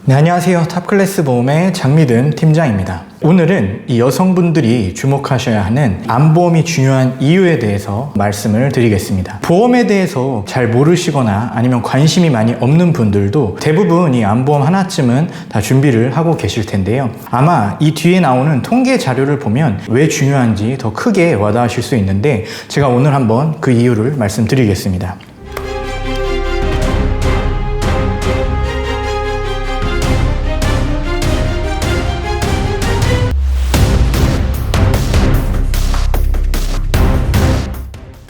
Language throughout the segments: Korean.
네, 안녕하세요. 탑클래스 보험의 장미든 팀장입니다. 오늘은 이 여성분들이 주목하셔야 하는 암보험이 중요한 이유에 대해서 말씀을 드리겠습니다. 보험에 대해서 잘 모르시거나 아니면 관심이 많이 없는 분들도 대부분 이 암보험 하나쯤은 다 준비를 하고 계실 텐데요. 아마 이 뒤에 나오는 통계 자료를 보면 왜 중요한지 더 크게 와닿으실 수 있는데 제가 오늘 한번 그 이유를 말씀드리겠습니다.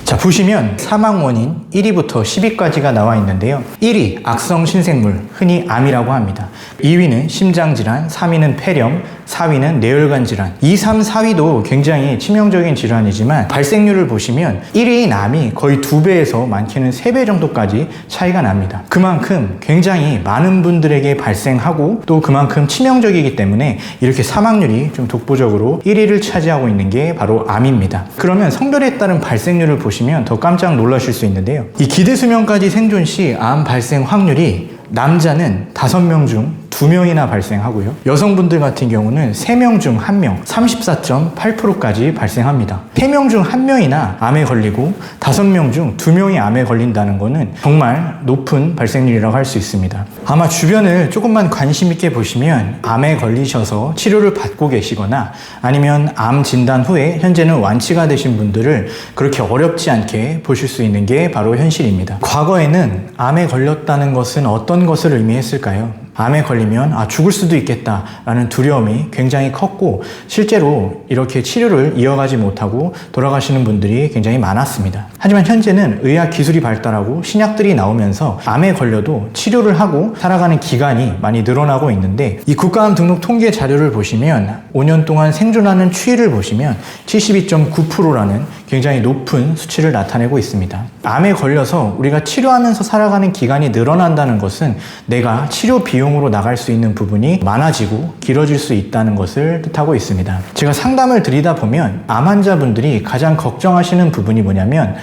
자, 보시면 사망 원인 1위부터 10위까지가 나와 있는데요. 1위 악성 신생물, 흔히 암이라고 합니다. 2위는 심장질환, 3위는 폐렴, 4위는 뇌혈관 질환. 2, 3, 4위도 굉장히 치명적인 질환이지만 발생률을 보시면 1위인 암이 거의 2배에서 많게는 3배 정도까지 차이가 납니다. 그만큼 굉장히 많은 분들에게 발생하고 또 그만큼 치명적이기 때문에 이렇게 사망률이 좀 독보적으로 1위를 차지하고 있는 게 바로 암입니다. 그러면 성별에 따른 발생률을 보시면 더 깜짝 놀라실 수 있는데요. 이 기대수명까지 생존 시 암 발생 확률이 남자는 5명 중 2명이나 발생하고요. 여성분들 같은 경우는 3명 중 1명, 34.8%까지 발생합니다. 3명 중 1명이나 암에 걸리고 5명 중 2명이 암에 걸린다는 것은 정말 높은 발생률이라고 할 수 있습니다. 아마 주변을 조금만 관심 있게 보시면 암에 걸리셔서 치료를 받고 계시거나 아니면 암 진단 후에 현재는 완치가 되신 분들을 그렇게 어렵지 않게 보실 수 있는 게 바로 현실입니다. 과거에는 암에 걸렸다는 것은 어떤 것을 의미했을까요? 암에 걸리면 죽을 수도 있겠다라는 두려움이 굉장히 컸고 실제로 이렇게 치료를 이어가지 못하고 돌아가시는 분들이 굉장히 많았습니다. 하지만 현재는 의학 기술이 발달하고 신약들이 나오면서 암에 걸려도 치료를 하고 살아가는 기간이 많이 늘어나고 있는데 이 국가암 등록 통계 자료를 보시면 5년 동안 생존하는 추이를 보시면 72.9%라는 굉장히 높은 수치를 나타내고 있습니다. 암에 걸려서 우리가 치료하면서 살아가는 기간이 늘어난다는 것은 내가 치료 비용으로 나갈 수 있는 부분이 많아지고 길어질 수 있다는 것을 뜻하고 있습니다. 제가 상담을 드리다 보면 암 환자분들이 가장 걱정하시는 부분이 뭐냐면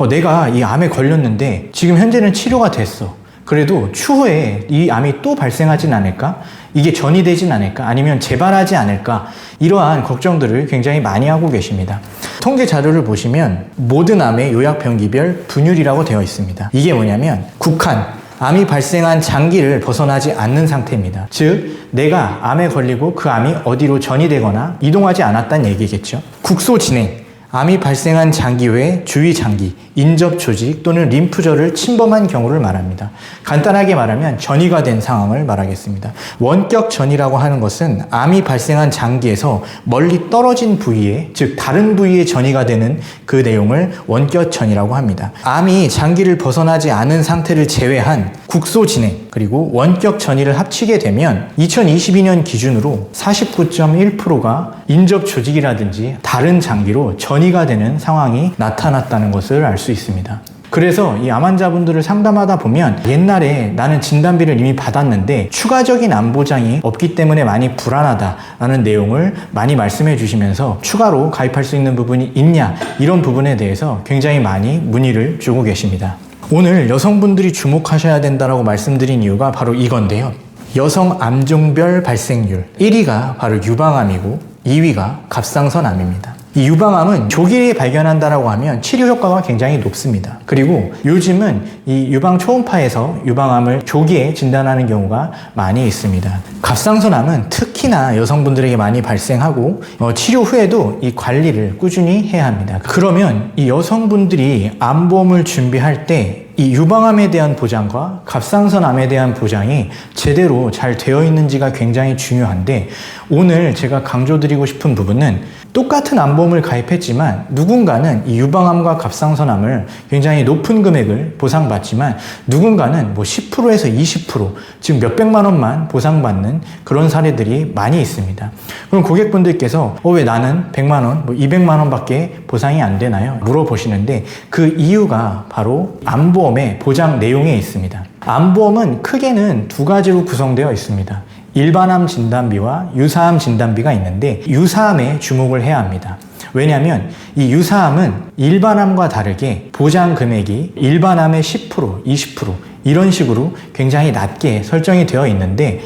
내가 이 암에 걸렸는데 지금 현재는 치료가 됐어. 그래도 추후에 이 암이 또 발생하진 않을까? 이게 전이되진 않을까? 아니면 재발하지 않을까? 이러한 걱정들을 굉장히 많이 하고 계십니다. 통계 자료를 보시면 모든 암의 요약병기별 분율이라고 되어 있습니다. 이게 뭐냐면 국한, 암이 발생한 장기를 벗어나지 않는 상태입니다. 즉, 내가 암에 걸리고 그 암이 어디로 전이되거나 이동하지 않았다는 얘기겠죠. 국소 진행, 암이 발생한 장기 외에 주위 장기, 인접 조직 또는 림프절을 침범한 경우를 말합니다. 간단하게 말하면 전이가 된 상황을 말하겠습니다. 원격 전이라고 하는 것은 암이 발생한 장기에서 멀리 떨어진 부위에, 즉 다른 부위에 전이가 되는 그 내용을 원격 전이라고 합니다. 암이 장기를 벗어나지 않은 상태를 제외한 국소 진행 그리고 원격 전이를 합치게 되면 2022년 기준으로 49.1%가 인접 조직이라든지 다른 장기로 전이가 되는 상황이 나타났다는 것을 알 수 있습니다. 그래서 이 암 환자분들을 상담하다 보면 옛날에 나는 진단비를 이미 받았는데 추가적인 암 보장이 없기 때문에 많이 불안하다라는 내용을 많이 말씀해 주시면서 추가로 가입할 수 있는 부분이 있냐 이런 부분에 대해서 굉장히 많이 문의를 주고 계십니다. 오늘 여성분들이 주목하셔야 된다고 말씀드린 이유가 바로 이건데요. 여성 암종별 발생률 1위가 바로 유방암이고 2위가 갑상선암입니다. 이 유방암은 조기에 발견한다라고 하면 치료 효과가 굉장히 높습니다. 그리고 요즘은 이 유방 초음파에서 유방암을 조기에 진단하는 경우가 많이 있습니다. 갑상선암은 특히나 여성분들에게 많이 발생하고 치료 후에도 이 관리를 꾸준히 해야 합니다. 그러면 이 여성분들이 암보험을 준비할 때 이 유방암에 대한 보장과 갑상선암에 대한 보장이 제대로 잘 되어 있는지가 굉장히 중요한데 오늘 제가 강조드리고 싶은 부분은 똑같은 암보험을 가입했지만 누군가는 이 유방암과 갑상선암을 굉장히 높은 금액을 보상받지만 누군가는 10%에서 20% 즉 몇백만 원만 보상받는 그런 사례들이 많이 있습니다. 그럼 고객분들께서 왜 나는 100만 원, 200만 원밖에 보상이 안 되나요? 물어보시는데 그 이유가 바로 암보험의 보장 내용에 있습니다. 암보험은 크게는 두 가지로 구성되어 있습니다. 일반암 진단비와 유사암 진단비가 있는데 유사암에 주목을 해야 합니다. 왜냐하면 이 유사암은 일반암과 다르게 보장 금액이 일반암의 10%, 20% 이런 식으로 굉장히 낮게 설정이 되어 있는데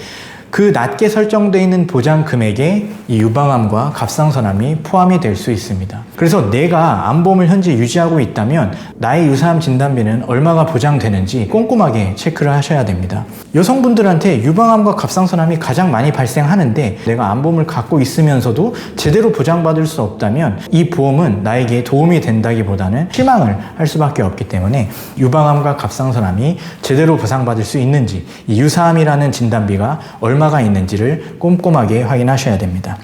그 낮게 설정되어 있는 보장 금액에 이 유방암과 갑상선암이 포함이 될 수 있습니다. 그래서 내가 암보험을 현재 유지하고 있다면 나의 유사암 진단비는 얼마가 보장되는지 꼼꼼하게 체크를 하셔야 됩니다. 여성분들한테 유방암과 갑상선암이 가장 많이 발생하는데 내가 암보험을 갖고 있으면서도 제대로 보장받을 수 없다면 이 보험은 나에게 도움이 된다기보다는 실망을 할 수밖에 없기 때문에 유방암과 갑상선암이 제대로 보상받을 수 있는지, 이 유사암이라는 진단비가 얼마가 있는지를 꼼꼼하게 확인하셔야 됩니다.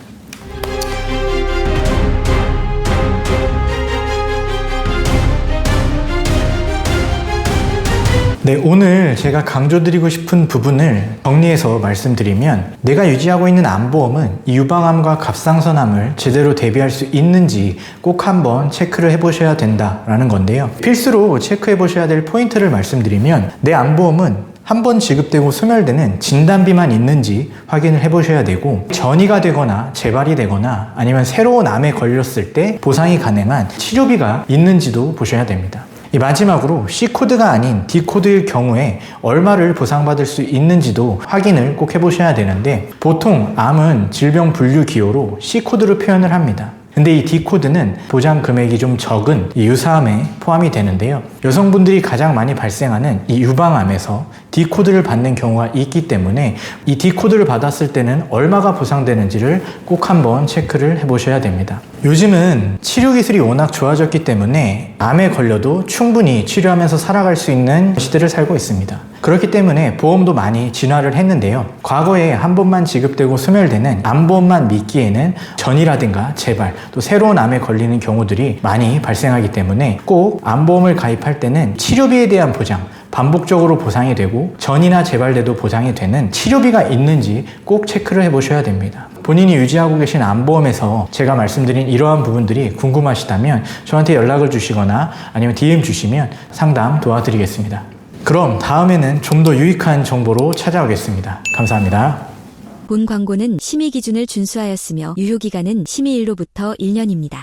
네, 오늘 제가 강조드리고 싶은 부분을 정리해서 말씀드리면 내가 유지하고 있는 암보험은 이 유방암과 갑상선암을 제대로 대비할 수 있는지 꼭 한번 체크를 해보셔야 된다라는 건데요. 필수로 체크해보셔야 될 포인트를 말씀드리면 내 암보험은 한 번 지급되고 소멸되는 진단비만 있는지 확인을 해보셔야 되고 전이가 되거나 재발이 되거나 아니면 새로운 암에 걸렸을 때 보상이 가능한 치료비가 있는지도 보셔야 됩니다. 이 마지막으로 C코드가 아닌 D코드일 경우에 얼마를 보상받을 수 있는지도 확인을 꼭 해보셔야 되는데 보통 암은 질병 분류 기호로 C코드로 표현을 합니다. 근데 이 D코드는 보장 금액이 좀 적은 이 유사암에 포함이 되는데요. 여성분들이 가장 많이 발생하는 이 유방암에서 D코드를 받는 경우가 있기 때문에 이 D코드를 받았을 때는 얼마가 보상되는지를 꼭 한번 체크를 해보셔야 됩니다. 요즘은 치료 기술이 워낙 좋아졌기 때문에 암에 걸려도 충분히 치료하면서 살아갈 수 있는 시대를 살고 있습니다. 그렇기 때문에 보험도 많이 진화를 했는데요. 과거에 한 번만 지급되고 소멸되는 암보험만 믿기에는 전이라든가 재발, 또 새로운 암에 걸리는 경우들이 많이 발생하기 때문에 꼭 암보험을 가입할 때는 치료비에 대한 보장, 반복적으로 보상이 되고 전이나 재발돼도 보상이 되는 치료비가 있는지 꼭 체크를 해보셔야 됩니다. 본인이 유지하고 계신 암보험에서 제가 말씀드린 이러한 부분들이 궁금하시다면 저한테 연락을 주시거나 아니면 DM 주시면 상담 도와드리겠습니다. 그럼 다음에는 좀 더 유익한 정보로 찾아오겠습니다. 감사합니다. 본 광고는 심의 기준을 준수하였으며 유효기간은 심의일로부터 1년입니다.